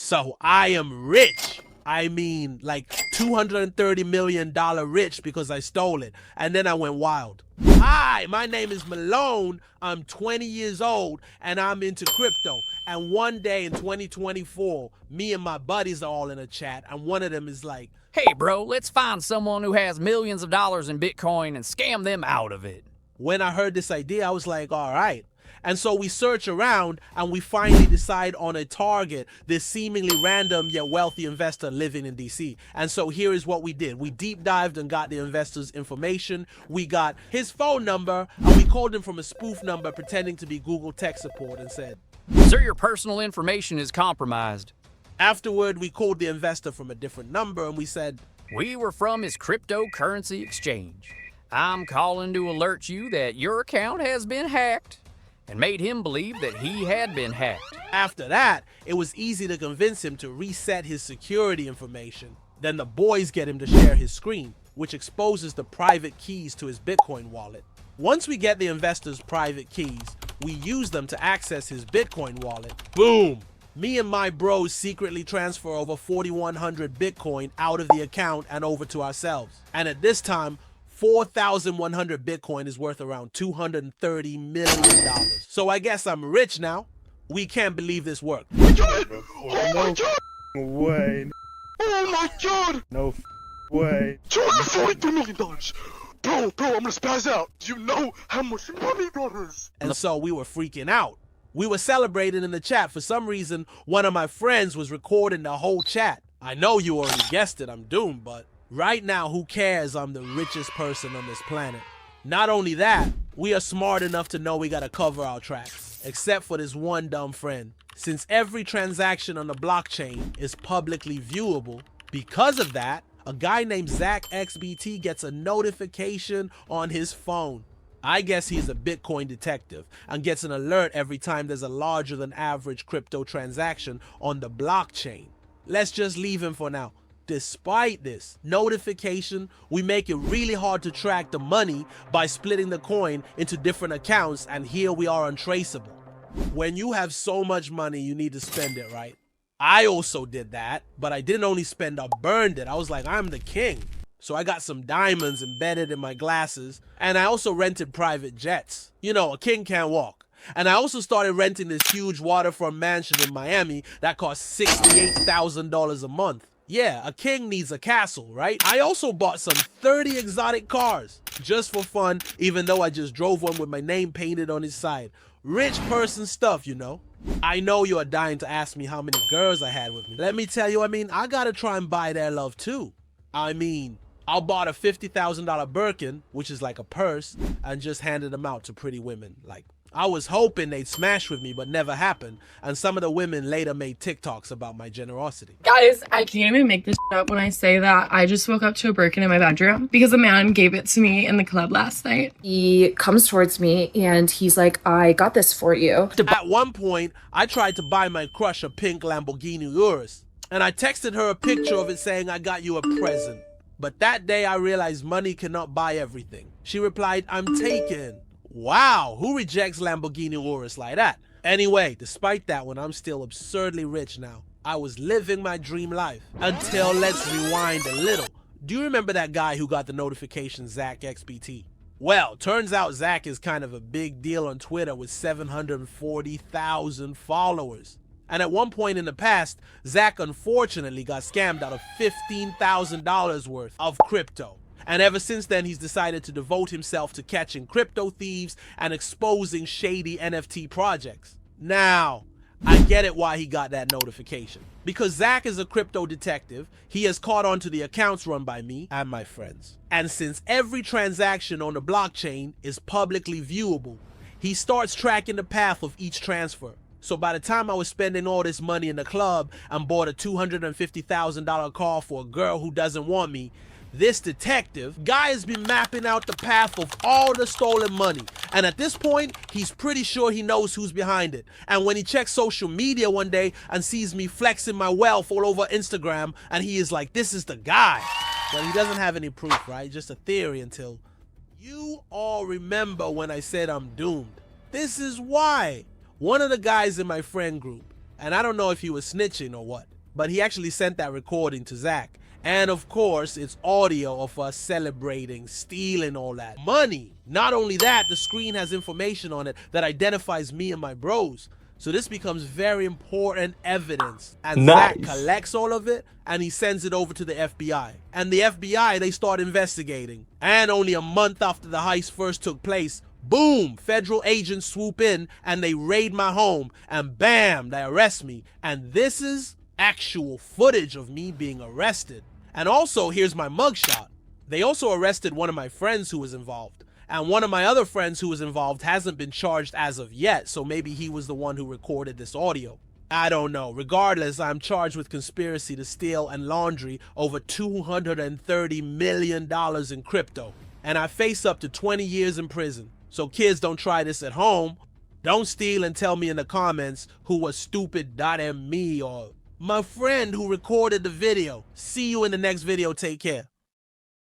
So I am rich. I mean, like $230 million rich because I stole it. And then I went wild. Hi, my name is Malone. I'm 20 years old and I'm into crypto. And one day in 2024, me and my buddies are all in a chat. And one of them is like, "Hey bro, let's find someone who has millions of dollars in Bitcoin and scam them out of it." when I heard this idea, I was like, all right. And so we search around and we finally decide on a target, this seemingly random yet wealthy investor living in DC. And so here is what we did. We deep dived and got the investor's information. We got his phone number and we called him from a spoof number pretending to be Google tech support and said, "Sir, your personal information is compromised." Afterward, we called the investor from a different number and we said, "We were from his cryptocurrency exchange. I'm calling to alert you that your account has been hacked," and made him believe that he had been hacked. After that, it was easy to convince him to reset his security information. Then the boys get him to share his screen, which exposes the private keys to his Bitcoin wallet. Once we get the investor's private keys, we use them to access his Bitcoin wallet. Boom! Me and my bros secretly transfer over 4,100 Bitcoin out of the account and over to ourselves. And at this time, 4,100 Bitcoin is worth around $230 million. So I guess I'm rich now. We can't believe this worked. Oh my god! Way. Oh my god! No way. $242 million! Bro, I'm gonna spaz out. Do you know how much money that is? And so we were freaking out. We were celebrating in the chat. For some reason, one of my friends was recording the whole chat. I know you already guessed it, I'm doomed, but right now, who cares? I'm the richest person on this planet. Not only that, we are smart enough to know we gotta cover our tracks, except for this one dumb friend. Since every transaction on the blockchain is publicly viewable, because of that, a guy named Zach XBT gets a notification on his phone. I guess he's a Bitcoin detective and gets an alert every time there's a larger than average crypto transaction on the blockchain. Let's just leave him for now. Despite this notification, we make it really hard to track the money by splitting the coin into different accounts, and here we are untraceable. When you have so much money, you need to spend it, right? I also did that, but I didn't only spend, I burned it. I was like, I'm the king. So I got some diamonds embedded in my glasses, and I also rented private jets. You know, a king can't walk. And I also started renting this huge waterfront mansion in Miami that cost $68,000 a month. Yeah, a king needs a castle, right? I also bought some 30 exotic cars, just for fun, even though I just drove one with my name painted on its side. Rich person stuff, you know? I know you are dying to ask me how many girls I had with me. Let me tell you, I gotta try and buy their love too. I bought a $50,000 Birkin, which is like a purse, and just handed them out to pretty women. Like, I was hoping they'd smash with me, but never happened. And some of the women later made TikToks about my generosity. Guys, I can't even make this up when I say that I just woke up to a Birkin in my bedroom because a man gave it to me in the club last night. He comes towards me and he's like, "I got this for you." At one point, I tried to buy my crush a pink Lamborghini Urus, and I texted her a picture of it saying, "I got you a present." But that day I realized money cannot buy everything. She replied, "I'm taken." Wow, who rejects Lamborghini Urus like that? Anyway, despite that one, I'm still absurdly rich now. I was living my dream life. Until, let's rewind a little. Do you remember that guy who got the notification, Zach XBT? Well, turns out Zach is kind of a big deal on Twitter with 740,000 followers. And at one point in the past, Zach unfortunately got scammed out of $15,000 worth of crypto. And ever since then, he's decided to devote himself to catching crypto thieves and exposing shady NFT projects. Now, I get it why he got that notification. Because Zach is a crypto detective, he has caught on to the accounts run by me and my friends. And since every transaction on the blockchain is publicly viewable, he starts tracking the path of each transfer. So by the time I was spending all this money in the club and bought a $250,000 car for a girl who doesn't want me, this detective guy has been mapping out the path of all the stolen money. And at this point, he's pretty sure he knows who's behind it. And when he checks social media one day and sees me flexing my wealth all over Instagram, and he is like, this is the guy. Well, he doesn't have any proof, right? Just a theory until you all remember when I said I'm doomed. This is why. One of the guys in my friend group, and I don't know if he was snitching or what, but he actually sent that recording to Zach. And of course, it's audio of us celebrating, stealing all that money. Not only that, the screen has information on it that identifies me and my bros. So this becomes very important evidence. And Zach collects all of it and he sends it over to the FBI. And the FBI, they start investigating. And only a month after the heist first took place, boom, federal agents swoop in and they raid my home. And bam, they arrest me. And this is actual footage of me being arrested. And also, here's my mugshot. They also arrested one of my friends who was involved. And one of my other friends who was involved hasn't been charged as of yet, so maybe he was the one who recorded this audio. I don't know. Regardless, I'm charged with conspiracy to steal and laundry over $230 million in crypto. And I face up to 20 years in prison. So kids, don't try this at home. Don't steal and tell me in the comments who was stupid.me or my friend who recorded the video. See you in the next video. Take care.